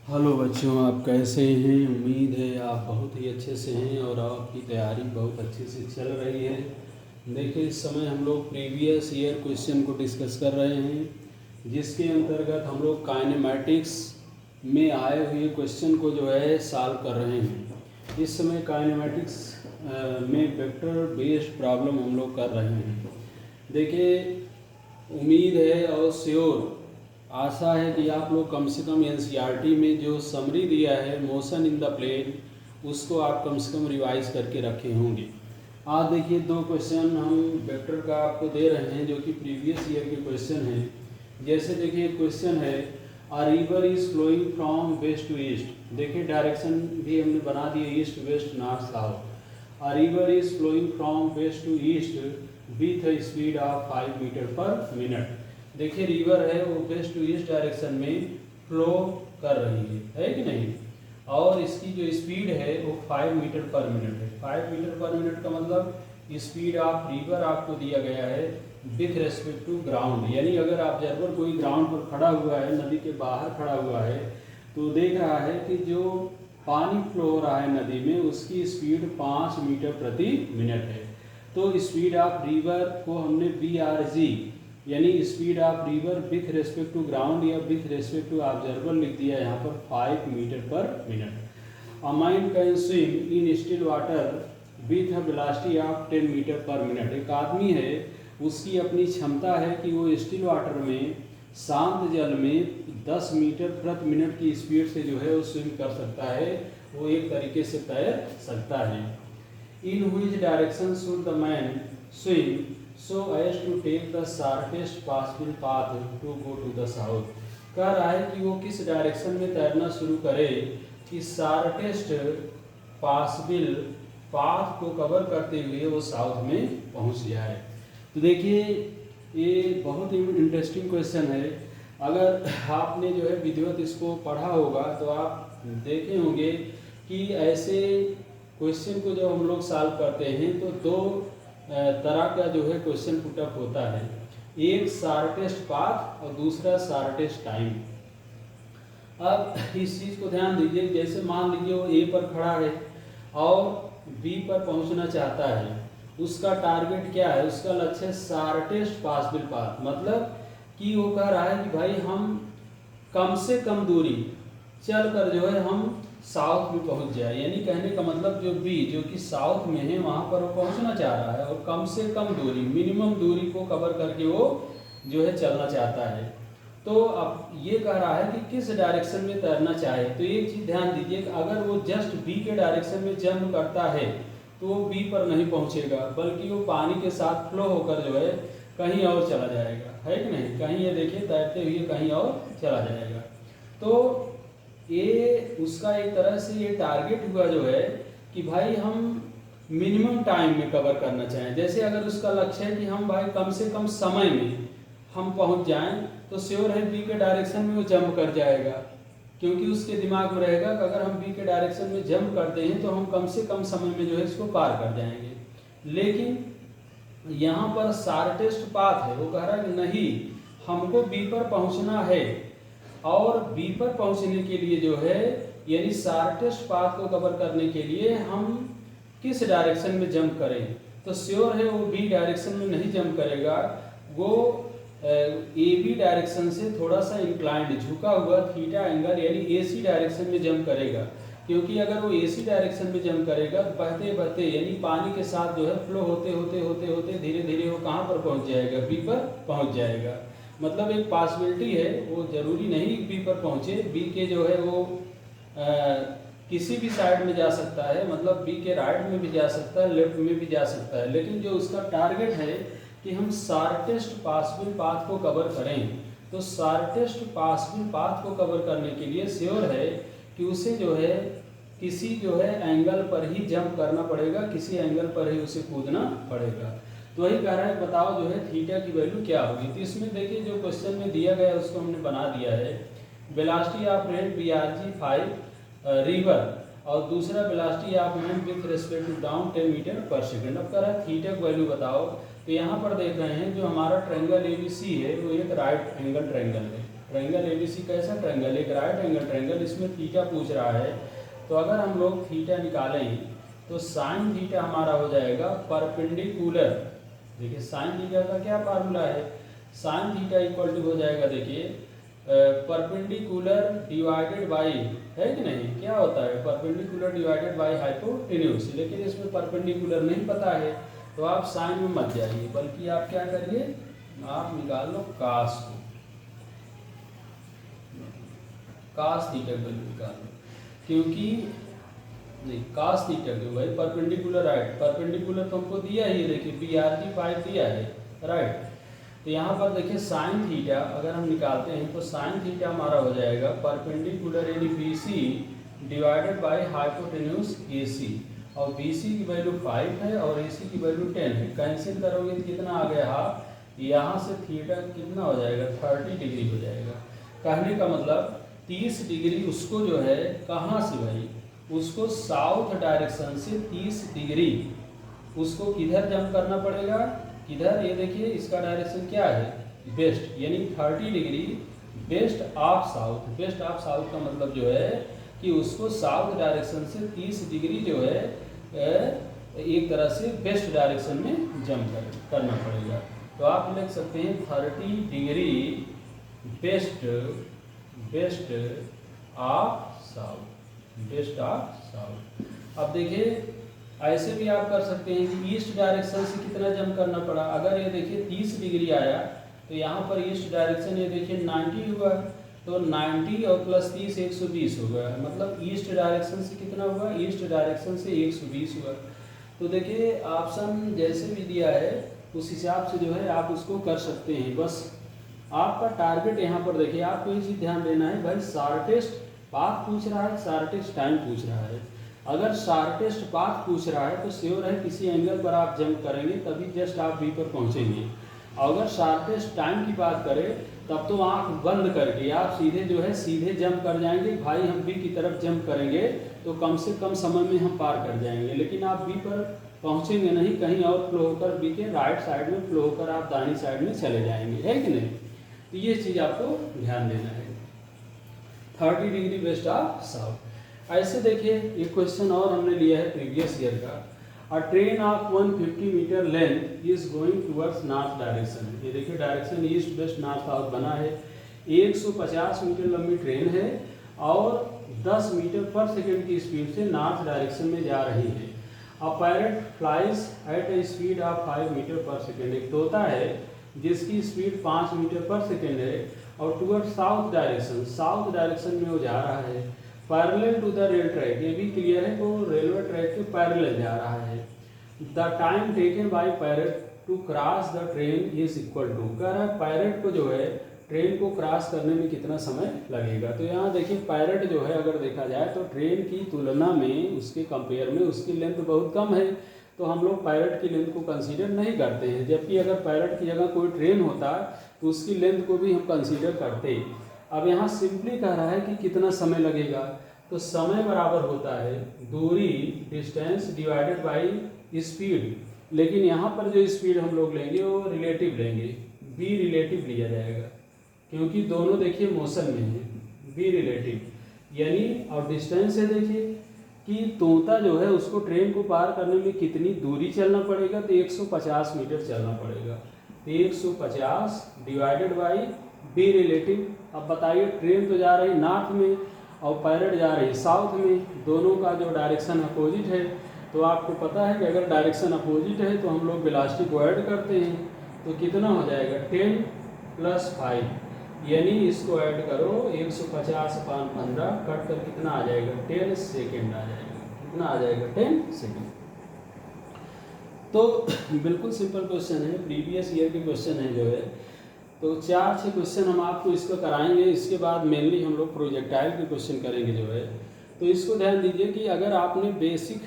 Hello बच्चों, आप कैसे हैं? उम्मीद है आप बहुत ही अच्छे से हैं और आपकी तैयारी बहुत अच्छे से चल रही है। देखिए, इस समय हम लोग प्रीवियस ईयर क्वेश्चन को डिस्कस कर रहे हैं, जिसके अंतर्गत हम लोग काइनेमैटिक्स में आए हुए क्वेश्चन को जो है सॉल्व कर रहे हैं। इस समय काइनेमैटिक्स में वेक्टर बेस्ड प्रॉब्लम हम लोग कर रहे हैं। देखिए, उम्मीद है और श्योर आशा है कि आप लोग कम से कम एनसीईआरटी में जो समरी दिया है मोशन इन द प्लेन, उसको आप कम से कम रिवाइज करके रखे होंगे। आज देखिए, दो क्वेश्चन हम वेक्टर का आपको दे रहे हैं जो कि प्रीवियस ईयर के क्वेश्चन हैं। जैसे देखिए, क्वेश्चन है a river is flowing from west to east. देखिए, डायरेक्शन भी हमने बना दिए, east west north south. A river is flowing from west to east with a speed of 5 metre per minute. देखिए, रिवर है वो वेस्ट टू ईस्ट डायरेक्शन में flow कर रही है कि नहीं, और इसकी जो स्पीड है वो 5 मीटर पर मिनट है। 5 मीटर पर मिनट का मतलब स्पीड ऑफ रिवर आपको दिया गया है विथ रेस्पेक्ट टू ग्राउंड। यानी अगर ऑब्जर्वर कोई ग्राउंड पर खड़ा हुआ है, नदी के बाहर खड़ा हुआ है, तो देख रहा है कि जो पानी फ्लो हो रहा है नदी में, उसकी स्पीड 5 मीटर प्रति मिनट है। तो स्पीड ऑफ रिवर को हमने BRG यानी speed of river with respect to ground या विथ रेस्पेक्ट टू ऑब्जर्वर लिख दिया यहाँ पर 5 metre per minute. A man can swim in still water with a velocity of 10 metre per minute. एक आदमी है, उसकी अपनी क्षमता है कि वो स्टिल वाटर में, शांत जल में 10 मीटर प्रति मिनट की स्पीड से जो है वो स्विम कर सकता है, वो एक तरीके से तैर सकता है। In which direction should the man swim so as to take the shortest possible path to go to the south। कह रहा है कि वो किस डायरेक्शन में तैरना शुरू करे कि शॉर्टेस्ट पॉसिबल पाथ को कवर करते हुए वो साउथ में पहुंच जाए। तो देखिए, ये बहुत ही इंटरेस्टिंग क्वेश्चन है। अगर आपने जो है विधिवत इसको पढ़ा होगा तो आप देखे होंगे कि ऐसे क्वेश्चन को जब हम लोग सॉल्व करते हैं तो दो तरह का जो है क्वेश्चन पुटअप होता है। एक शॉर्टेस्ट पाथ और दूसरा शॉर्टेस्ट टाइम। अब इस चीज़ को ध्यान दीजिए, जैसे मान लीजिए वो A पर खड़ा है और B पर पहुंचना चाहता है। उसका टारगेट क्या है? उसका लक्ष्य है शॉर्टेस्ट पॉसिबल पाथ। मतलब कि वो कह रहा है कि भाई हम कम से कम दूरी चल कर जो है हम साउथ में पहुंच जाए। यानी कहने का मतलब जो B जो कि साउथ में है वहां पर वो पहुंचना चाह रहा है और कम से कम दूरी, मिनिमम दूरी को कवर करके वो जो है चलना चाहता है। तो अब ये कह रहा है कि किस डायरेक्शन में तैरना चाहे। तो एक चीज़ ध्यान दीजिए कि अगर वो जस्ट B के डायरेक्शन में जंप करता है तो वो B पर नहीं पहुंचेगा, बल्कि वो पानी के साथ फ्लो होकर जो है कहीं और चला जाएगा, है कि नहीं? कहीं ये देखिए तैरते हुए कहीं और चला जाएगा। तो ये उसका एक तरह से ये टारगेट हुआ जो है कि भाई हम मिनिमम टाइम में कवर करना चाहें। जैसे अगर उसका लक्ष्य है कि हम भाई कम से कम समय में हम पहुंच जाएं, तो श्योर है B के डायरेक्शन में वो जंप कर जाएगा, क्योंकि उसके दिमाग में रहेगा कि अगर हम B के डायरेक्शन में जंप करते हैं तो हम कम से कम समय में जो है इसको पार कर जाएंगे। लेकिन यहाँ पर शॉर्टेस्ट पाथ है, वो कह रहा है कि नहीं, हमको B पर पहुँचना है और B पर पहुंचने के लिए जो है यानी शॉर्टेस्ट पाथ को कवर करने के लिए हम किस डायरेक्शन में जंप करें। तो श्योर है वो B डायरेक्शन में नहीं जंप करेगा, वो AB डायरेक्शन से थोड़ा सा इंक्लाइंड, झुका हुआ थीटा एंगल यानी AC डायरेक्शन में जंप करेगा। क्योंकि अगर वो AC डायरेक्शन में जंप करेगा तो बहते बहते यानी पानी के साथ जो है फ्लो होते होते होते होते धीरे धीरे वो कहाँ पर पहुँच जाएगा? B पर पहुँच जाएगा। मतलब एक पॉसिबिलिटी है, वो जरूरी नहीं B पर पहुँचे। B के जो है वो किसी भी साइड में जा सकता है, मतलब B के राइट में भी जा सकता है, लेफ्ट में भी जा सकता है। लेकिन जो उसका टारगेट है कि हम शॉर्टेस्ट पॉसिबल पाथ को कवर करें, तो शॉर्टेस्ट पॉसिबल पाथ को कवर करने के लिए श्योर है कि उसे जो है किसी जो है एंगल पर ही जंप करना पड़ेगा, किसी एंगल पर ही उसे कूदना पड़ेगा। तो वही कह रहा है बताओ जो है थीटा की वैल्यू क्या होगी। तो इसमें देखिए जो क्वेश्चन में दिया गया है उसको हमने बना दिया है। Velocity of rate BRG 5 river और दूसरा velocity of man with respect to down 10 metre per second. अब कह रहा है थीटा की वैल्यू बताओ। तो यहाँ पर देख रहे हैं जो हमारा ट्रायंगल ABC है वो एक राइट एंगल ट्रायंगल है। ट्रायंगल एबीसी कैसा ट्रायंगल, एक राइट एंगल ट्रायंगल, इसमें थीटा पूछ रहा है। तो अगर हम लोग थीटा निकालें तो साइन थीटा हमारा हो जाएगा परपेंडिकुलर। देखिए साइन थीटा का क्या फार्मूला है, साइन थीटा इक्वल टू हो जाएगा, देखिए परपेंडिकुलर डिवाइडेड बाई, है कि नहीं, क्या होता है परपेंडिकुलर डिवाइडेड बाई हाइपोटेन्यूज। लेकिन इसमें परपेंडिकुलर नहीं पता है तो आप साइन में मत जाइए, बल्कि आप क्या करिए, आप निकाल लो कास को, कास थीटा को निकाल लो, क्योंकि नहीं कास थीटा क्यों भाई, परपेंडिकुलर राइट, परपेंडिकुलर तो हमको दिया ही, देखिए BRT 5 दिया है राइट। तो यहाँ पर देखिए साइन थीटा अगर हम निकालते हैं तो साइन थीटा हमारा हो जाएगा परपेंडिकुलर यानी BC divided by hypotenuse AC, और BC की वैल्यू 5 है और AC की वैल्यू 10 है। कैंसिल करोगे तो कितना आ गया हाफ, यहाँ से थीटा कितना हो जाएगा 30 डिग्री हो जाएगा। कहने का मतलब 30 डिग्री उसको जो है कहाँ से भाई, उसको साउथ डायरेक्शन से 30 डिग्री उसको किधर जंप करना पड़ेगा, किधर, ये देखिए इसका डायरेक्शन क्या है वेस्ट, यानी 30 degree west of south. West of south का मतलब जो है कि उसको साउथ डायरेक्शन से 30 डिग्री जो है एक तरह से वेस्ट डायरेक्शन में जंप करना पड़ेगा। तो आप लिख सकते हैं 30 degree west west of south, west of south. अब देखिए ऐसे भी आप कर सकते हैं कि ईस्ट डायरेक्शन से कितना जंप करना पड़ा, अगर ये देखिए 30 डिग्री आया तो यहाँ पर ईस्ट डायरेक्शन ये देखिए 90 हुआ, तो 90 और प्लस 30 120 होगा, मतलब ईस्ट डायरेक्शन से कितना हुआ, ईस्ट डायरेक्शन से 120 हुआ। तो देखिए ऑप्शन जैसे भी दिया है उस हिसाब से जो है आप उसको कर सकते हैं। बस आपका टारगेट यहाँ पर देखिए, आपको ये चीज़ ध्यान देना है भाई, शार्टेस्ट पाथ पूछ रहा है, शार्टेस्ट टाइम पूछ रहा है। अगर शार्टेस्ट पाथ पूछ रहा है तो श्योर है किसी एंगल पर आप जंप करेंगे तभी जस्ट आप बी पर पहुंचेंगे। अगर शार्टेस्ट टाइम की बात करें तब तो आंख बंद करके आप सीधे जो है सीधे जंप कर जाएंगे, भाई हम बी की तरफ जंप करेंगे तो कम से कम समय में हम पार कर जाएंगे। लेकिन आप बी पर पहुंचेंगे नहीं, कहीं और फ्लो होकर बी के राइट साइड में फ्लो होकर आप दाहिनी साइड में चले जाएंगे, है कि नहीं। तो ये चीज़ आपको ध्यान देना है, 30 डिग्री वेस्ट ऑफ साउथ। ऐसे देखिए एक क्वेश्चन और हमने लिया है प्रीवियस ईयर का, a train of 150 metre length is going towards north direction. ये देखिए direction east west north south बना है, 150 मीटर लंबी ट्रेन है और 10 मीटर पर सेकेंड की स्पीड से नॉर्थ डायरेक्शन में जा रही है। A parrot flies at a speed of 5 metre per second. एक तोता है जिसकी स्पीड 5 मीटर पर सेकेंड है और towards south direction, south direction में वो जा रहा है। Parallel to the rail track, ये भी क्लियर है वो रेलवे ट्रैक के पैरेलल जा रहा है। The time taken by parrot to cross the train is equal to, कह रहा है पैरेट को जो है ट्रेन को क्रॉस करने में कितना समय लगेगा। तो यहाँ देखिए पैरेट जो है अगर देखा जाए तो ट्रेन की तुलना में उसके कंपेयर में उसकी लेंथ बहुत कम है, तो हम लोग पैरेट की लेंथ को कंसीडर नहीं करते हैं। जबकि अगर पैरेट की जगह कोई ट्रेन होता तो उसकी लेंथ को भी हम कंसीडर करते। अब यहाँ सिंपली कह रहा है कि कितना समय लगेगा, तो समय बराबर होता है दूरी डिस्टेंस डिवाइडेड बाई स्पीड। लेकिन यहाँ पर जो स्पीड हम लोग लेंगे वो रिलेटिव लेंगे, बी रिलेटिव लिया जाएगा क्योंकि दोनों देखिए मोशन में है, बी रिलेटिव यानी। और डिस्टेंस है देखिए कि तोता जो है उसको ट्रेन को पार करने में कितनी दूरी चलना पड़ेगा, तो 150 मीटर चलना पड़ेगा। तो 150 डिवाइडेड बाई बी रिलेटिव। अब बताइए ट्रेन तो जा रही नॉर्थ में और पैरेट जा रही साउथ में, दोनों का जो डायरेक्शन अपोजिट है, तो आपको पता है कि अगर डायरेक्शन अपोजिट है तो हम लोग वेलोसिटी को ऐड करते हैं, तो कितना हो जाएगा 10 + 5, यानी इसको ऐड करो 150/15 कट कर कितना आ जाएगा 10 सेकेंड आ जाएगा, कितना आ जाएगा 10 सेकेंड। तो बिल्कुल सिंपल क्वेश्चन है, प्रीवियस ईयर के क्वेश्चन है जो है। तो 4-6 क्वेश्चन हम आपको इसका कराएंगे, इसके बाद मेनली हम लोग प्रोजेक्टाइल के क्वेश्चन करेंगे जो है। तो इसको ध्यान दीजिए कि अगर आपने बेसिक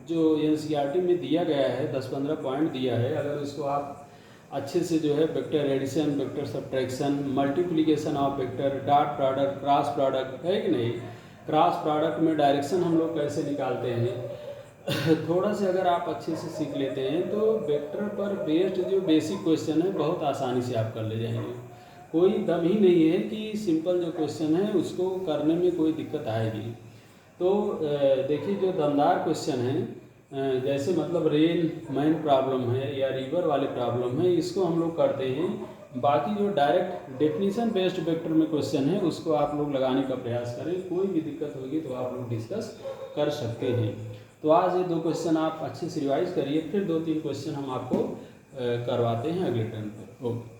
जो एनसीईआरटी में दिया गया है 10-15 पॉइंट दिया है, अगर उसको आप अच्छे से जो है vector addition, vector subtraction, multiplication of vector, dot product, cross product, है कि नहीं, क्रॉस प्रोडक्ट में डायरेक्शन हम लोग कैसे निकालते हैं थोड़ा से अगर आप अच्छे से सीख लेते हैं तो वेक्टर पर बेस्ड जो बेसिक क्वेश्चन है बहुत आसानी से आप कर ले जाएंगे। कोई दम ही नहीं है कि सिंपल जो क्वेश्चन है उसको करने में कोई दिक्कत आएगी। तो देखिए जो दमदार क्वेश्चन है, जैसे मतलब रेन मैन प्रॉब्लम है या रिवर वाले प्रॉब्लम है, इसको हम लोग करते हैं। बाकी जो डायरेक्ट डेफिनेशन बेस्ड वेक्टर में क्वेश्चन है उसको आप लोग लगाने का प्रयास करें। कोई भी दिक्कत होगी तो आप लोग डिस्कस कर सकते हैं। तो आज ये 2 क्वेश्चन आप अच्छे से रिवाइज करिए, फिर 2-3 क्वेश्चन हम आपको करवाते हैं अगले टर्न पर। ओके।